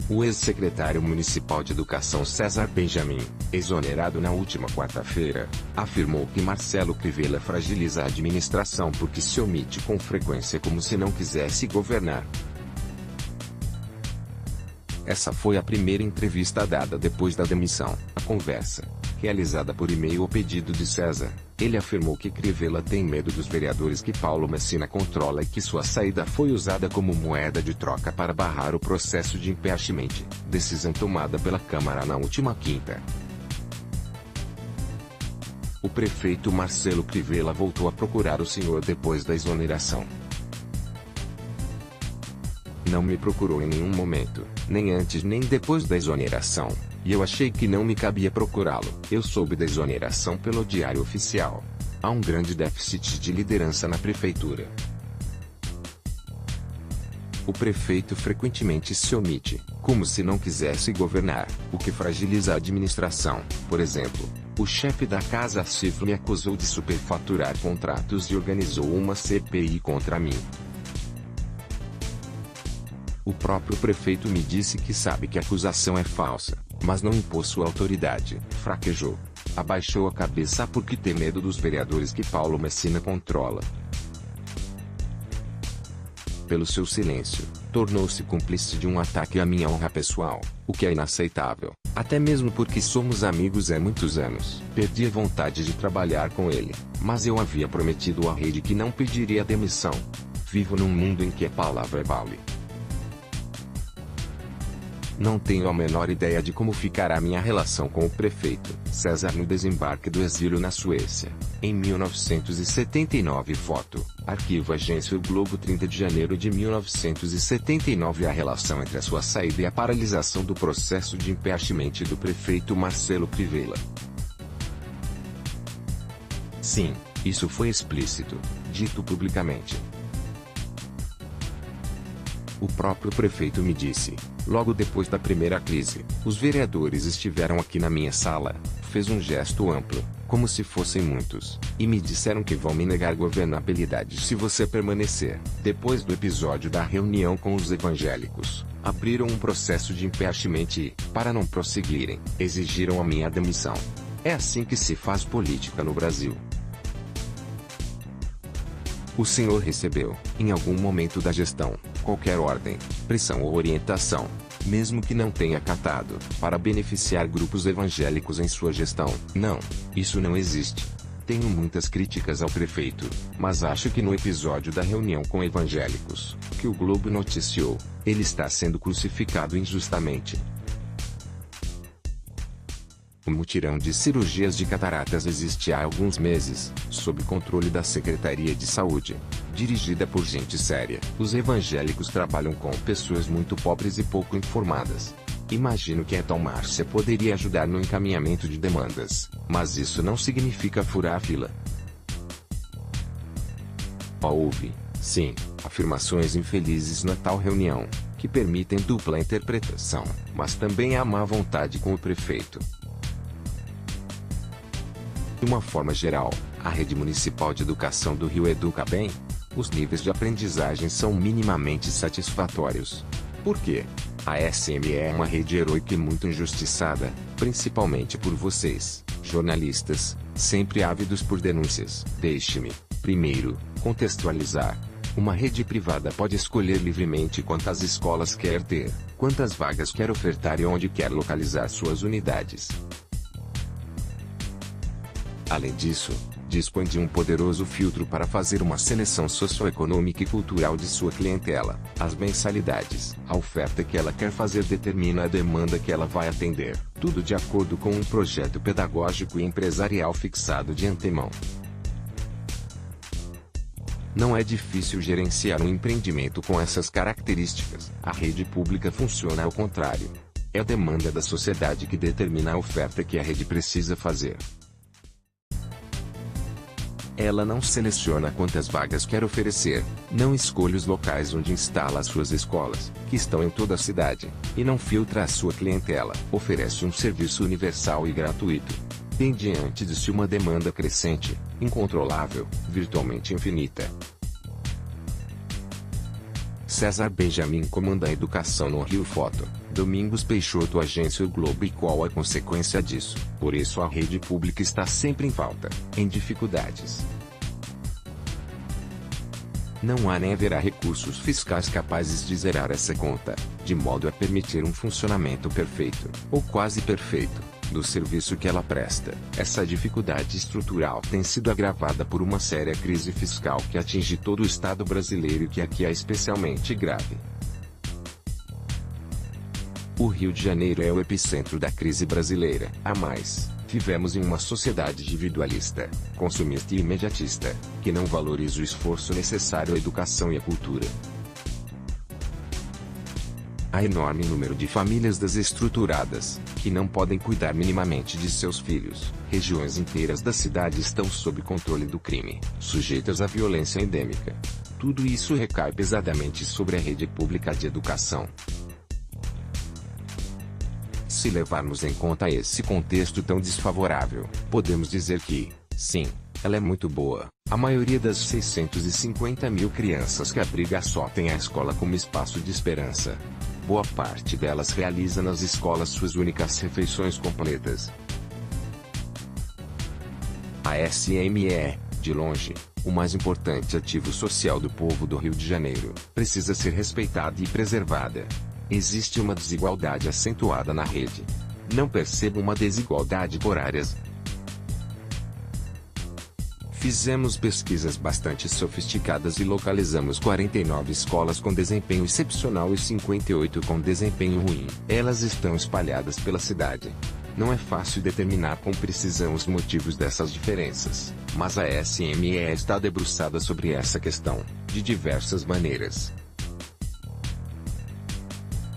O ex-secretário municipal de Educação César Benjamin, exonerado na última quarta-feira, afirmou que Marcelo Crivella fragiliza a administração porque se omite com frequência como se não quisesse governar. Essa foi a primeira entrevista dada depois da demissão. A conversa, realizada por e-mail ao pedido de César, ele afirmou que Crivella tem medo dos vereadores que Paulo Messina controla e que sua saída foi usada como moeda de troca para barrar o processo de impeachment, decisão tomada pela Câmara na última quinta. O prefeito Marcelo Crivella voltou a procurar o senhor depois da exoneração. Não me procurou em nenhum momento, nem antes nem depois da exoneração, e eu achei que não me cabia procurá-lo. Eu soube da exoneração pelo Diário Oficial. Há um grande déficit de liderança na prefeitura. O prefeito frequentemente se omite, como se não quisesse governar, o que fragiliza a administração. Por exemplo, o chefe da Casa Civil me acusou de superfaturar contratos e organizou uma CPI contra mim. O próprio prefeito me disse que sabe que a acusação é falsa, mas não impôs sua autoridade. Fraquejou. Abaixou a cabeça porque tem medo dos vereadores que Paulo Messina controla. Pelo seu silêncio, tornou-se cúmplice de um ataque à minha honra pessoal, o que é inaceitável, até mesmo porque somos amigos há muitos anos. Perdi a vontade de trabalhar com ele, mas eu havia prometido à rede que não pediria demissão. Vivo num mundo em que a palavra vale. Não tenho a menor ideia de como ficará minha relação com o prefeito César no desembarque do exílio na Suécia, em 1979. Foto, arquivo Agência O Globo, 30 de janeiro de 1979. A relação entre a sua saída e a paralisação do processo de impeachment do prefeito Marcelo Crivella. Sim, isso foi explícito, dito publicamente. O próprio prefeito me disse, logo depois da primeira crise, os vereadores estiveram aqui na minha sala, fez um gesto amplo, como se fossem muitos, e me disseram que vão me negar governabilidade se você permanecer. Depois do episódio da reunião com os evangélicos, abriram um processo de impeachment e, para não prosseguirem, exigiram a minha demissão. É assim que se faz política no Brasil. O senhor recebeu, em algum momento da gestão, qualquer ordem, pressão ou orientação, mesmo que não tenha acatado, para beneficiar grupos evangélicos em sua gestão? Não, isso não existe. Tenho muitas críticas ao prefeito, mas acho que no episódio da reunião com evangélicos, que o Globo noticiou, ele está sendo crucificado injustamente. O mutirão de cirurgias de cataratas existe há alguns meses, sob controle da Secretaria de Saúde, dirigida por gente séria. Os evangélicos trabalham com pessoas muito pobres e pouco informadas. Imagino que a tal Márcia poderia ajudar no encaminhamento de demandas, mas isso não significa furar a fila. Houve, sim, afirmações infelizes na tal reunião, que permitem dupla interpretação, mas também há má vontade com o prefeito. De uma forma geral, a rede municipal de educação do Rio educa bem. Os níveis de aprendizagem são minimamente satisfatórios. Por quê? A SM é uma rede heróica e muito injustiçada, principalmente por vocês, jornalistas, sempre ávidos por denúncias. Deixe-me, primeiro, contextualizar. Uma rede privada pode escolher livremente quantas escolas quer ter, quantas vagas quer ofertar e onde quer localizar suas unidades. Além disso, dispõe de um poderoso filtro para fazer uma seleção socioeconômica e cultural de sua clientela. As mensalidades, a oferta que ela quer fazer determina a demanda que ela vai atender, tudo de acordo com um projeto pedagógico e empresarial fixado de antemão. Não é difícil gerenciar um empreendimento com essas características. A rede pública funciona ao contrário. É a demanda da sociedade que determina a oferta que a rede precisa fazer. Ela não seleciona quantas vagas quer oferecer, não escolhe os locais onde instala as suas escolas, que estão em toda a cidade, e não filtra a sua clientela. Oferece um serviço universal e gratuito. Tem diante de si uma demanda crescente, incontrolável, virtualmente infinita. César Benjamin comanda a educação no Rio. Foto, Domingos Peixoto, Agência O Globo. E qual a consequência disso? Por isso a rede pública está sempre em falta, em dificuldades. Não há nem haverá recursos fiscais capazes de zerar essa conta, de modo a permitir um funcionamento perfeito, ou quase perfeito, do serviço que ela presta. Essa dificuldade estrutural tem sido agravada por uma séria crise fiscal que atinge todo o Estado brasileiro e que aqui é especialmente grave. O Rio de Janeiro é o epicentro da crise brasileira. A mais, vivemos em uma sociedade individualista, consumista e imediatista, que não valoriza o esforço necessário à educação e à cultura. Há enorme número de famílias desestruturadas, que não podem cuidar minimamente de seus filhos. Regiões inteiras da cidade estão sob controle do crime, sujeitas à violência endêmica. Tudo isso recai pesadamente sobre a rede pública de educação. Se levarmos em conta esse contexto tão desfavorável, podemos dizer que, sim, ela é muito boa. A maioria das 650 mil crianças que abriga só tem a escola como espaço de esperança. Boa parte delas realiza nas escolas suas únicas refeições completas. A SME é, de longe, o mais importante ativo social do povo do Rio de Janeiro. Precisa ser respeitada e preservada. Existe uma desigualdade acentuada na rede. Não percebo uma desigualdade por áreas. Fizemos pesquisas bastante sofisticadas e localizamos 49 escolas com desempenho excepcional e 58 com desempenho ruim. Elas estão espalhadas pela cidade. Não é fácil determinar com precisão os motivos dessas diferenças, mas a SME está debruçada sobre essa questão, de diversas maneiras.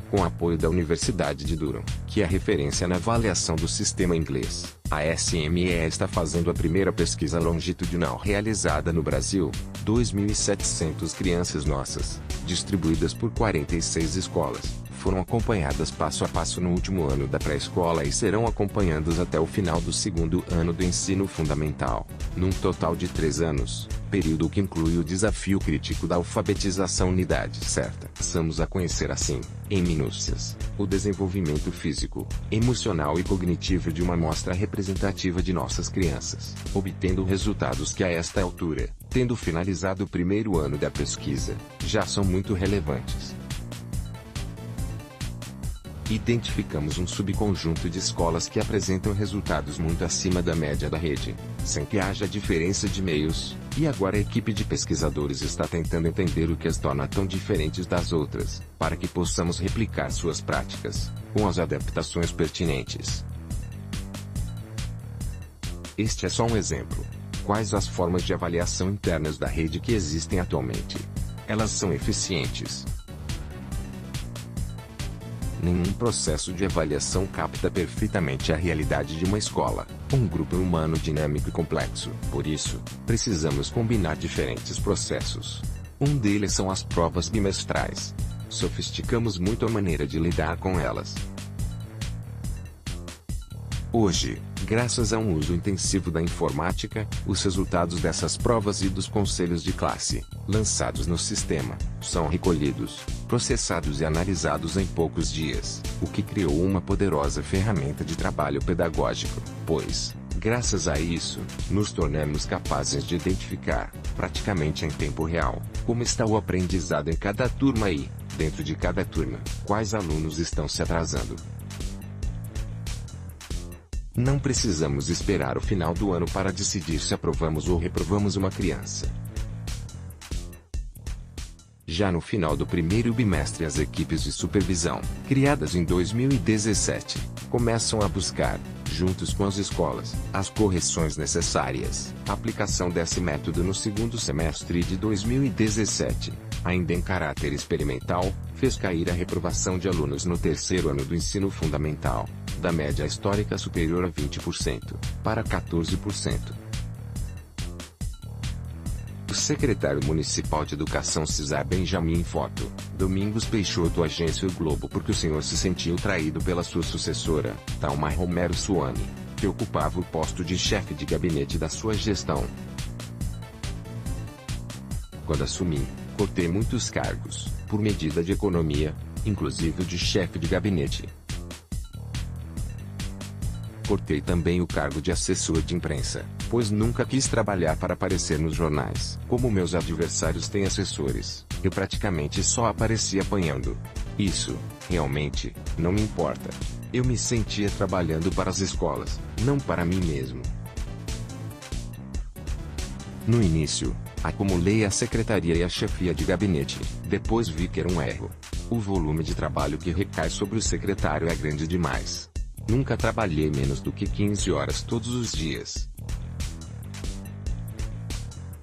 Com apoio da Universidade de Durham, que é referência na avaliação do sistema inglês, a SME está fazendo a primeira pesquisa longitudinal realizada no Brasil. 2.700 crianças nossas, distribuídas por 46 escolas, foram acompanhadas passo a passo no último ano da pré-escola e serão acompanhadas até o final do segundo ano do ensino fundamental, num total de 3 anos, período que inclui o desafio crítico da alfabetização unidade certa. Passamos a conhecer assim, em minúcias, o desenvolvimento físico, emocional e cognitivo de uma amostra representativa de nossas crianças, obtendo resultados que a esta altura, tendo finalizado o primeiro ano da pesquisa, já são muito relevantes. Identificamos um subconjunto de escolas que apresentam resultados muito acima da média da rede, sem que haja diferença de meios, e agora a equipe de pesquisadores está tentando entender o que as torna tão diferentes das outras, para que possamos replicar suas práticas, com as adaptações pertinentes. Este é só um exemplo. Quais as formas de avaliação internas da rede que existem atualmente? Elas são eficientes? Nenhum processo de avaliação capta perfeitamente a realidade de uma escola, um grupo humano dinâmico e complexo. Por isso, precisamos combinar diferentes processos. Um deles são as provas bimestrais. Sofisticamos muito a maneira de lidar com elas. Hoje, graças a um uso intensivo da informática, os resultados dessas provas e dos conselhos de classe, lançados no sistema, são recolhidos, processados e analisados em poucos dias, o que criou uma poderosa ferramenta de trabalho pedagógico, pois, graças a isso, nos tornamos capazes de identificar, praticamente em tempo real, como está o aprendizado em cada turma e, dentro de cada turma, quais alunos estão se atrasando. Não precisamos esperar o final do ano para decidir se aprovamos ou reprovamos uma criança. Já no final do primeiro bimestre, as equipes de supervisão, criadas em 2017, começam a buscar, juntos com as escolas, as correções necessárias. A aplicação desse método no segundo semestre de 2017, ainda em caráter experimental, fez cair a reprovação de alunos no terceiro ano do ensino fundamental, da média histórica superior a 20%, para 14%. O secretário municipal de Educação Cesar Benjamin foto, Domingos Peixoto, Agência O Globo, porque o senhor se sentiu traído pela sua sucessora, Thalma Romero Suami, que ocupava o posto de chefe de gabinete da sua gestão. Quando assumi, cortei muitos cargos, por medida de economia, inclusive o de chefe de gabinete. Cortei também o cargo de assessor de imprensa, pois nunca quis trabalhar para aparecer nos jornais. Como meus adversários têm assessores, eu praticamente só aparecia apanhando. Isso, realmente, não me importa. Eu me sentia trabalhando para as escolas, não para mim mesmo. No início, acumulei a secretaria e a chefia de gabinete, depois vi que era um erro. O volume de trabalho que recai sobre o secretário é grande demais. Nunca trabalhei menos do que 15 horas todos os dias.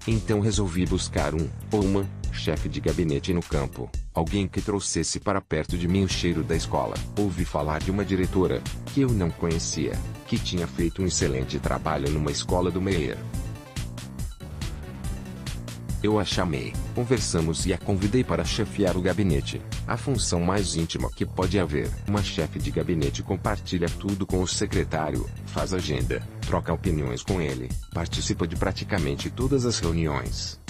Então resolvi buscar ou uma chefe de gabinete no campo, alguém que trouxesse para perto de mim o cheiro da escola. Ouvi falar de uma diretora, que eu não conhecia, que tinha feito um excelente trabalho numa escola do Meier. Eu a chamei, conversamos e a convidei para chefiar o gabinete, a função mais íntima que pode haver. Uma chefe de gabinete compartilha tudo com o secretário, faz agenda, troca opiniões com ele, participa de praticamente todas as reuniões.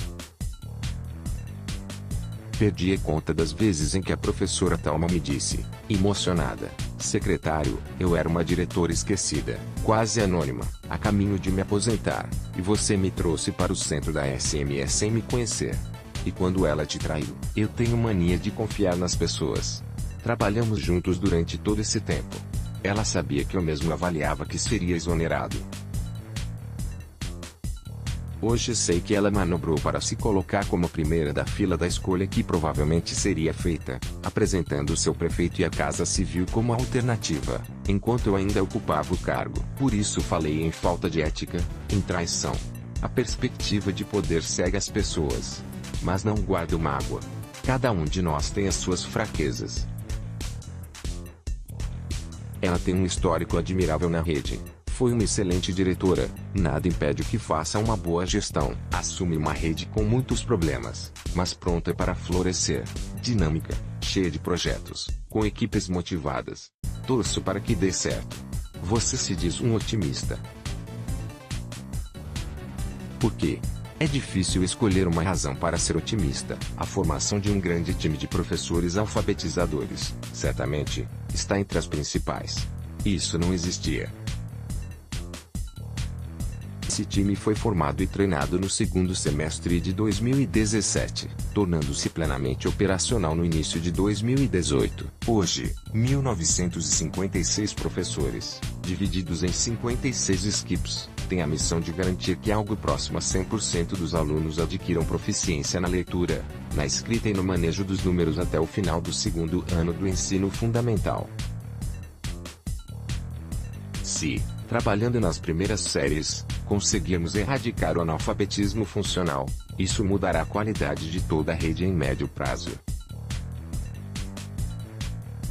Perdi a conta das vezes em que a professora Thalma me disse, emocionada, secretário, eu era uma diretora esquecida, quase anônima, a caminho de me aposentar, e você me trouxe para o centro da SME sem me conhecer. E quando ela te traiu? Eu tenho mania de confiar nas pessoas. Trabalhamos juntos durante todo esse tempo. Ela sabia que eu mesmo avaliava que seria exonerado. Hoje sei que ela manobrou para se colocar como primeira da fila da escolha que provavelmente seria feita, apresentando seu prefeito e a Casa Civil como alternativa, enquanto eu ainda ocupava o cargo. Por isso falei em falta de ética, em traição. A perspectiva de poder cega as pessoas. Mas não guardo mágoa. Cada um de nós tem as suas fraquezas. Ela tem um histórico admirável na rede. Foi uma excelente diretora, nada impede que faça uma boa gestão. Assume uma rede com muitos problemas, mas pronta para florescer, dinâmica, cheia de projetos, com equipes motivadas. Torço para que dê certo. Você se diz um otimista. Por quê? É difícil escolher uma razão para ser otimista. A formação de um grande time de professores alfabetizadores, certamente, está entre as principais. Isso não existia. Esse time foi formado e treinado no segundo semestre de 2017, tornando-se plenamente operacional no início de 2018. Hoje, 1.956 professores, divididos em 56 equipes, têm a missão de garantir que algo próximo a 100% dos alunos adquiram proficiência na leitura, na escrita e no manejo dos números até o final do segundo ano do ensino fundamental. Se, trabalhando nas primeiras séries, conseguirmos erradicar o analfabetismo funcional, isso mudará a qualidade de toda a rede em médio prazo.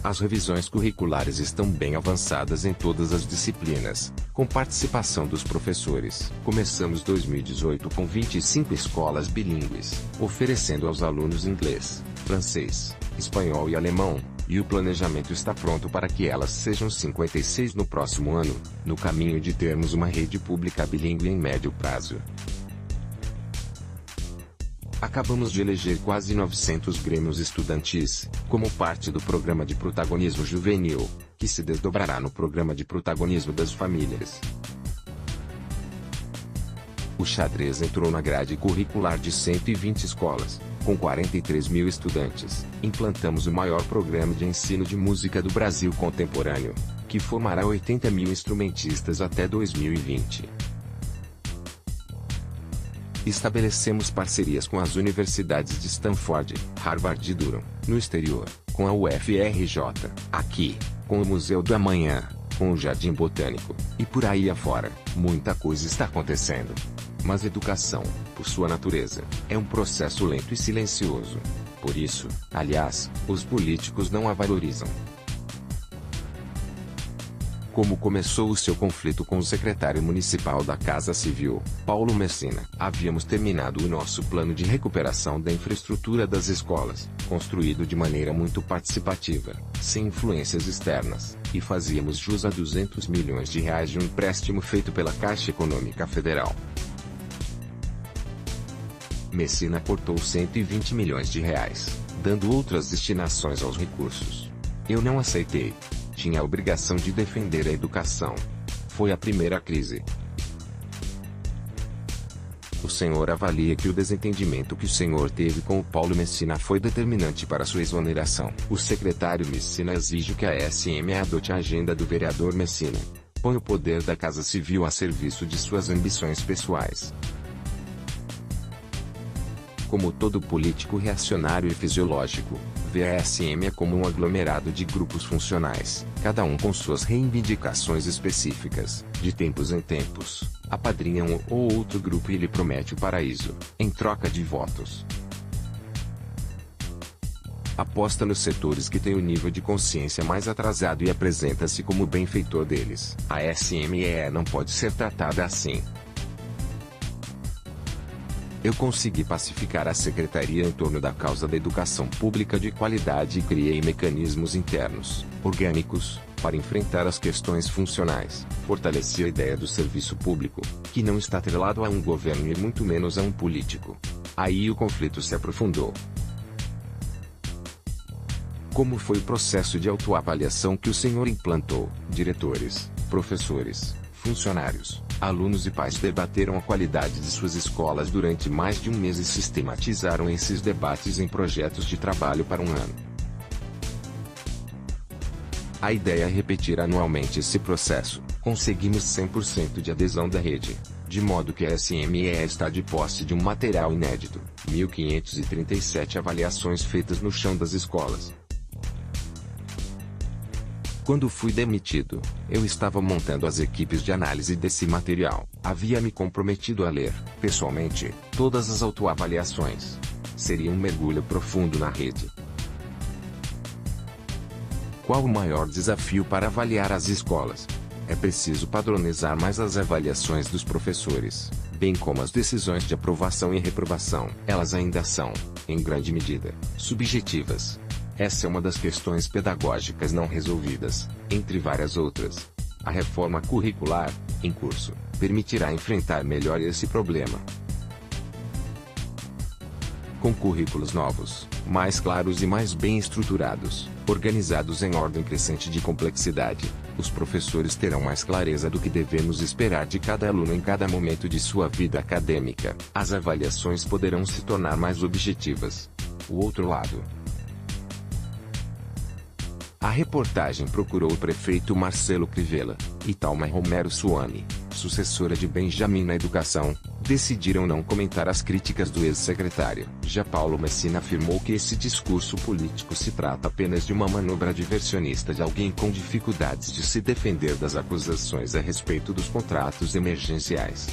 As revisões curriculares estão bem avançadas em todas as disciplinas, com participação dos professores. Começamos 2018 com 25 escolas bilíngues, oferecendo aos alunos inglês, francês, espanhol e alemão, e o planejamento está pronto para que elas sejam 56 no próximo ano, no caminho de termos uma rede pública bilíngue em médio prazo. Acabamos de eleger quase 900 grêmios estudantis, como parte do programa de protagonismo juvenil, que se desdobrará no programa de protagonismo das famílias. O xadrez entrou na grade curricular de 120 escolas, com 43 mil estudantes. Implantamos o maior programa de ensino de música do Brasil contemporâneo, que formará 80 mil instrumentistas até 2020. Estabelecemos parcerias com as universidades de Stanford, Harvard e Durham, no exterior, com a UFRJ, aqui, com o Museu do Amanhã, com o Jardim Botânico, e por aí afora. Muita coisa está acontecendo. Mas educação, por sua natureza, é um processo lento e silencioso. Por isso, aliás, os políticos não a valorizam. Como começou o seu conflito com o secretário municipal da Casa Civil, Paulo Messina? Havíamos terminado o nosso plano de recuperação da infraestrutura das escolas, construído de maneira muito participativa, sem influências externas, e fazíamos jus a 200 milhões de reais de um empréstimo feito pela Caixa Econômica Federal. Messina cortou 120 milhões de reais, dando outras destinações aos recursos. Eu não aceitei. Tinha a obrigação de defender a educação. Foi a primeira crise. O senhor avalia que o desentendimento que o senhor teve com o Paulo Messina foi determinante para sua exoneração. O secretário Messina exige que a SM adote a agenda do vereador Messina. Põe o poder da Casa Civil a serviço de suas ambições pessoais. Como todo político reacionário e fisiológico, vê a SM como um aglomerado de grupos funcionais, cada um com suas reivindicações específicas. De tempos em tempos, apadrinha um ou outro grupo e lhe promete o paraíso, em troca de votos. Aposta nos setores que têm o nível de consciência mais atrasado e apresenta-se como benfeitor deles. A SME não pode ser tratada assim. Eu consegui pacificar a secretaria em torno da causa da educação pública de qualidade e criei mecanismos internos, orgânicos, para enfrentar as questões funcionais. Fortaleci a ideia do serviço público, que não está atrelado a um governo e muito menos a um político. Aí o conflito se aprofundou. Como foi o processo de autoavaliação que o senhor implantou? Diretores, professores, funcionários, alunos e pais debateram a qualidade de suas escolas durante mais de um mês e sistematizaram esses debates em projetos de trabalho para um ano. A ideia é repetir anualmente esse processo. Conseguimos 100% de adesão da rede, de modo que a SME está de posse de um material inédito, 1.537 avaliações feitas no chão das escolas. Quando fui demitido, eu estava montando as equipes de análise desse material. Havia me comprometido a ler, pessoalmente, todas as autoavaliações. Seria um mergulho profundo na rede. Qual o maior desafio para avaliar as escolas? É preciso padronizar mais as avaliações dos professores, bem como as decisões de aprovação e reprovação. Elas ainda são, em grande medida, subjetivas. Essa é uma das questões pedagógicas não resolvidas, entre várias outras. A reforma curricular, em curso, permitirá enfrentar melhor esse problema. Com currículos novos, mais claros e mais bem estruturados, organizados em ordem crescente de complexidade, os professores terão mais clareza do que devemos esperar de cada aluno em cada momento de sua vida acadêmica. As avaliações poderão se tornar mais objetivas. O outro lado. A reportagem procurou o prefeito Marcelo Crivella e Thalma Romero Suami, sucessora de Benjamin na educação, decidiram não comentar as críticas do ex-secretário. Já Paulo Messina afirmou que esse discurso político se trata apenas de uma manobra diversionista de alguém com dificuldades de se defender das acusações a respeito dos contratos emergenciais.